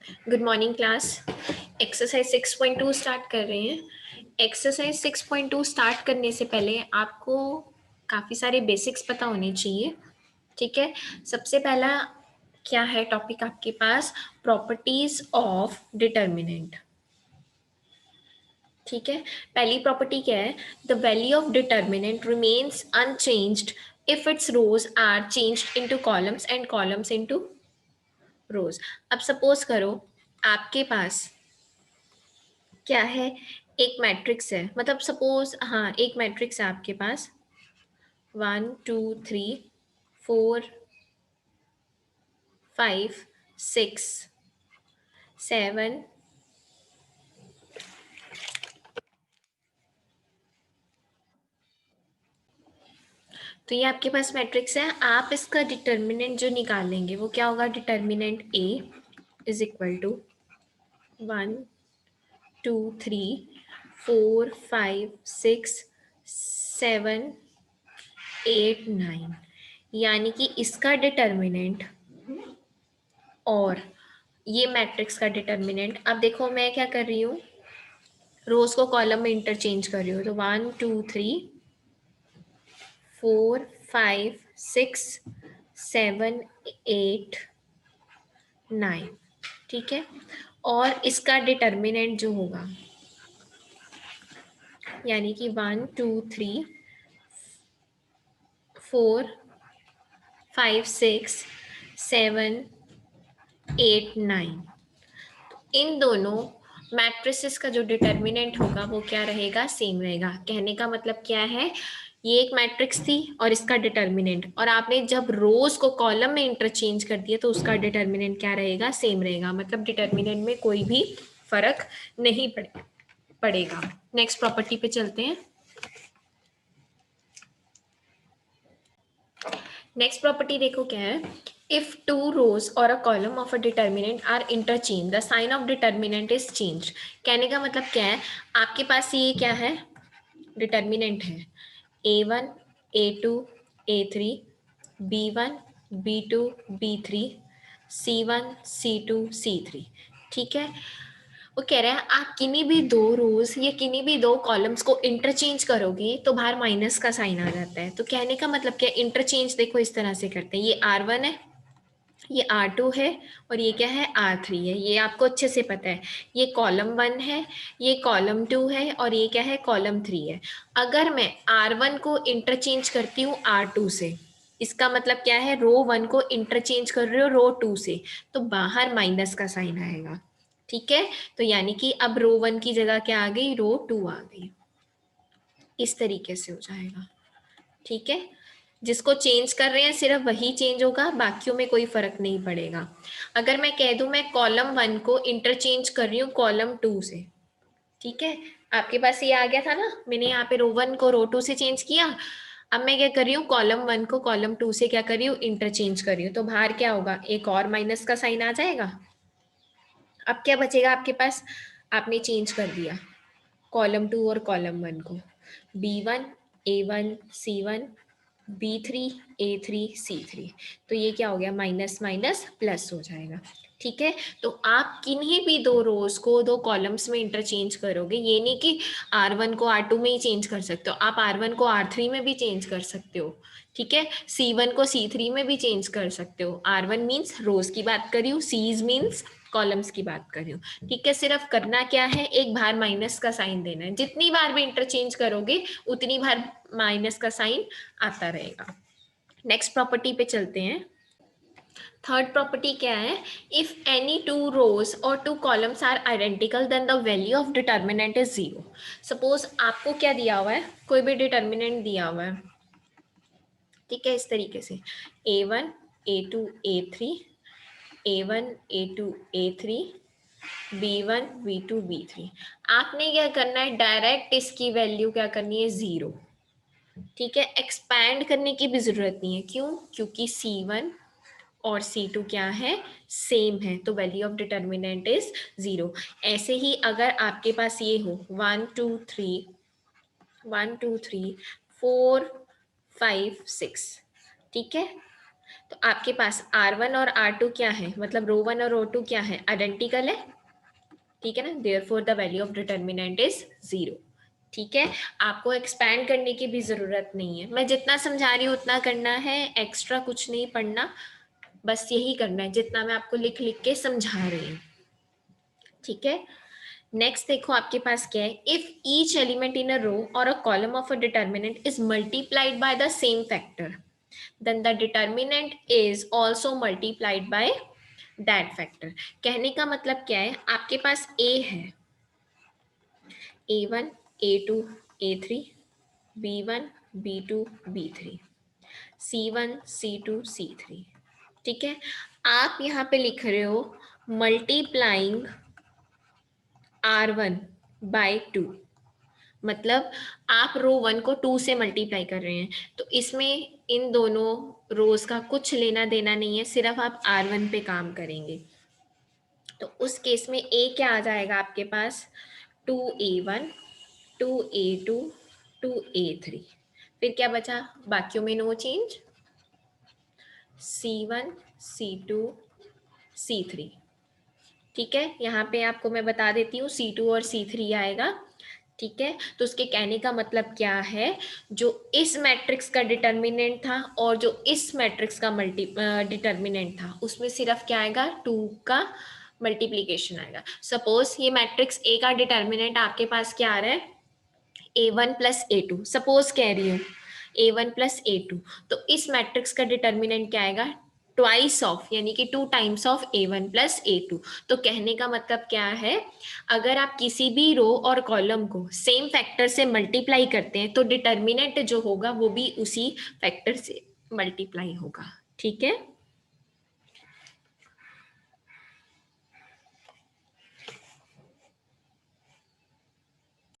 Good morning class. Exercise 6.2 start कर रहे हैं। एक्सरसाइज 6.2 स्टार्ट करने से पहले आपको काफ़ी सारे बेसिक्स पता होने चाहिए। ठीक है, सबसे पहला क्या है टॉपिक आपके पास? Properties of determinant. ठीक है, पहली प्रॉपर्टी क्या है? The value of determinant remains unchanged if its rows are changed into columns and columns into rows. अब सपोज करो आपके पास क्या है, एक मैट्रिक्स है, मतलब सपोज हाँ एक मैट्रिक्स है आपके पास 1 2 3 4 5 6 7। तो ये आपके पास मैट्रिक्स है। आप इसका डिटर्मिनेंट जो निकालेंगे वो क्या होगा? Determinant A is equal to 1 2 3 4 5 6 7 8 9, यानी कि इसका डिटर्मिनेंट और ये मैट्रिक्स का डिटर्मिनेंट। अब देखो मैं क्या कर रही हूँ, रोज को कॉलम में इंटरचेंज कर रही हूँ। तो 1 2 3 4 5 6 7 8 9, ठीक है। और इसका डिटर्मिनेंट जो होगा यानी कि 1 2 3 4 5 6 7 8 9, इन दोनों मैट्रिसेस का जो डिटर्मिनेंट होगा वो क्या रहेगा? सेम रहेगा। कहने का मतलब क्या है, ये एक मैट्रिक्स थी और इसका डिटर्मिनेंट, और आपने जब रोज को कॉलम में इंटरचेंज कर दिया तो उसका डिटर्मिनेंट क्या रहेगा? सेम रहेगा। मतलब डिटर्मिनेंट में कोई भी फर्क नहीं पड़ेगा। नेक्स्ट प्रॉपर्टी पे चलते हैं। नेक्स्ट प्रॉपर्टी देखो क्या है, इफ टू रोज और a column of a determinant are interchange the sign of determinant is change. कहने का मतलब क्या है, आपके पास ये क्या है? डिटर्मिनेंट है A1 A2 A3 B1 B2 B3 C1 C2 C3। ठीक है, वो कह रहा है आप किन्हीं भी दो रोज या किन्हीं भी दो कॉलम्स को इंटरचेंज करोगे तो बाहर माइनस का साइन आ जाता है। तो कहने का मतलब क्या, इंटरचेंज देखो इस तरह से करते हैं, ये R1 है, ये R2 है, और ये क्या है? R3 है। ये आपको अच्छे से पता है। ये कॉलम 1 है, ये कॉलम 2 है, और ये क्या है? कॉलम 3 है। अगर मैं R1 को इंटरचेंज करती हूँ R2 से, इसका मतलब क्या है? रो 1 को इंटरचेंज कर रही हो रो 2 से, तो बाहर माइनस का साइन आएगा। ठीक है, तो यानी कि अब रो 1 की जगह क्या आ गई? रो 2 आ गई। इस तरीके से हो जाएगा। ठीक है, जिसको चेंज कर रहे हैं सिर्फ वही चेंज होगा, बाकियों में कोई फर्क नहीं पड़ेगा। अगर मैं कह दूं मैं कॉलम 1 को इंटरचेंज कर रही हूँ कॉलम 2 से, ठीक है, आपके पास ये आ गया था ना, मैंने यहाँ पे रो 1 को रो 2 से चेंज किया। अब मैं क्या कर रही हूँ, कॉलम 1 को कॉलम 2 से क्या कर रही हूँ? इंटरचेंज कर रही हूँ। तो बाहर क्या होगा? एक और माइनस का साइन आ जाएगा। अब क्या बचेगा आपके पास? आपने चेंज कर दिया कॉलम 2 और कॉलम 1 को, B1 A1 C1 B3 A3 C3। तो ये क्या हो गया? माइनस माइनस प्लस हो जाएगा। ठीक है, तो आप किन्हीं भी दो रोज को दो कॉलम्स में इंटरचेंज करोगे, ये नहीं कि R1 को R2 में ही चेंज कर सकते हो, आप R1 को R3 में भी चेंज कर सकते हो। ठीक है, C1 को C3 में भी चेंज कर सकते हो। R1 मीन्स रोज की बात कर रही हूँ, सीज मीन्स कॉलम्स की बात कर रही हूँ। ठीक है, सिर्फ करना क्या है, एक बार माइनस का साइन देना है। जितनी बार भी इंटरचेंज करोगे उतनी बार माइनस का साइन आता रहेगा। नेक्स्ट प्रॉपर्टी पे चलते हैं। थर्ड प्रॉपर्टी क्या है, इफ एनी टू रोज और two columns are identical then the value of determinant is zero. Suppose आपको क्या दिया हुआ है, कोई भी डिटर्मिनेंट दिया हुआ है, ठीक है, इस तरीके से A1 A2 A3 A1 A2 A3 B1 B2 B3। आपने क्या करना है, डायरेक्ट इसकी वैल्यू क्या करनी है? जीरो। ठीक है, एक्सपैंड करने की भी जरूरत नहीं है। क्यों? क्योंकि C1 और C2 क्या है? सेम है, तो value of determinant is zero. ऐसे ही अगर आपके पास ये हो 1 2 3 4 5 6, ठीक है, तो आपके पास R1 और R2 क्या है, मतलब रो 1 और रो 2 क्या है, आइडेंटिकल है, ठीक है ना, therefore the value of determinant is 0। ठीक है, आपको एक्सपैंड करने की भी जरूरत नहीं है, मैं जितना समझा रही हूँ उतना करना है, एक्स्ट्रा कुछ नहीं पढ़ना, बस यही करना है जितना मैं आपको लिख लिख के समझा रही हूँ। ठीक है, नेक्स्ट देखो आपके पास क्या है, इफ ईच एलिमेंट इन अ रो और a column of a determinant is multiplied by the same factor, then the determinant is also multiplied by that factor। कहने का मतलब क्या है, आपके पास a है, a1 a2 a3 b1 b2 b3 c1 c2 c3, ठीक है, आप यहाँ पे लिख रहे हो मल्टीप्लाइंग r1 बाय 2, मतलब आप रो 1 को 2 से मल्टीप्लाई कर रहे हैं, तो इसमें इन दोनों रोज का कुछ लेना देना नहीं है, सिर्फ आप R1 पे काम करेंगे। तो उस केस में A क्या आ जाएगा आपके पास, 2A1 2A2 2A3, फिर क्या बचा, बाकियों में no change, C1 C2 C3, ठीक है, यहाँ पे आपको मैं बता देती हूँ C2 और C3 आएगा। ठीक है, तो उसके कहने का मतलब क्या है, जो इस मैट्रिक्स का डिटर्मिनेंट था और जो इस मैट्रिक्स का डिटर्मिनेंट था, उसमें सिर्फ क्या आएगा, 2 का मल्टीप्लीकेशन आएगा। सपोज ये मैट्रिक्स ए का डिटर्मिनेंट आपके पास क्या आ रहा है, A1 प्लस A2, सपोज कह रही हूँ A1 प्लस A2, तो इस मैट्रिक्स का डिटर्मिनेंट क्या आएगा, ट्वाइस ऑफ, यानी कि 2 times of A1 plus A2। तो कहने का मतलब क्या है, अगर आप किसी भी रो और कॉलम को सेम फैक्टर से मल्टीप्लाई करते हैं तो डिटर्मिनेंट जो होगा वो भी उसी फैक्टर से मल्टीप्लाई होगा। ठीक है,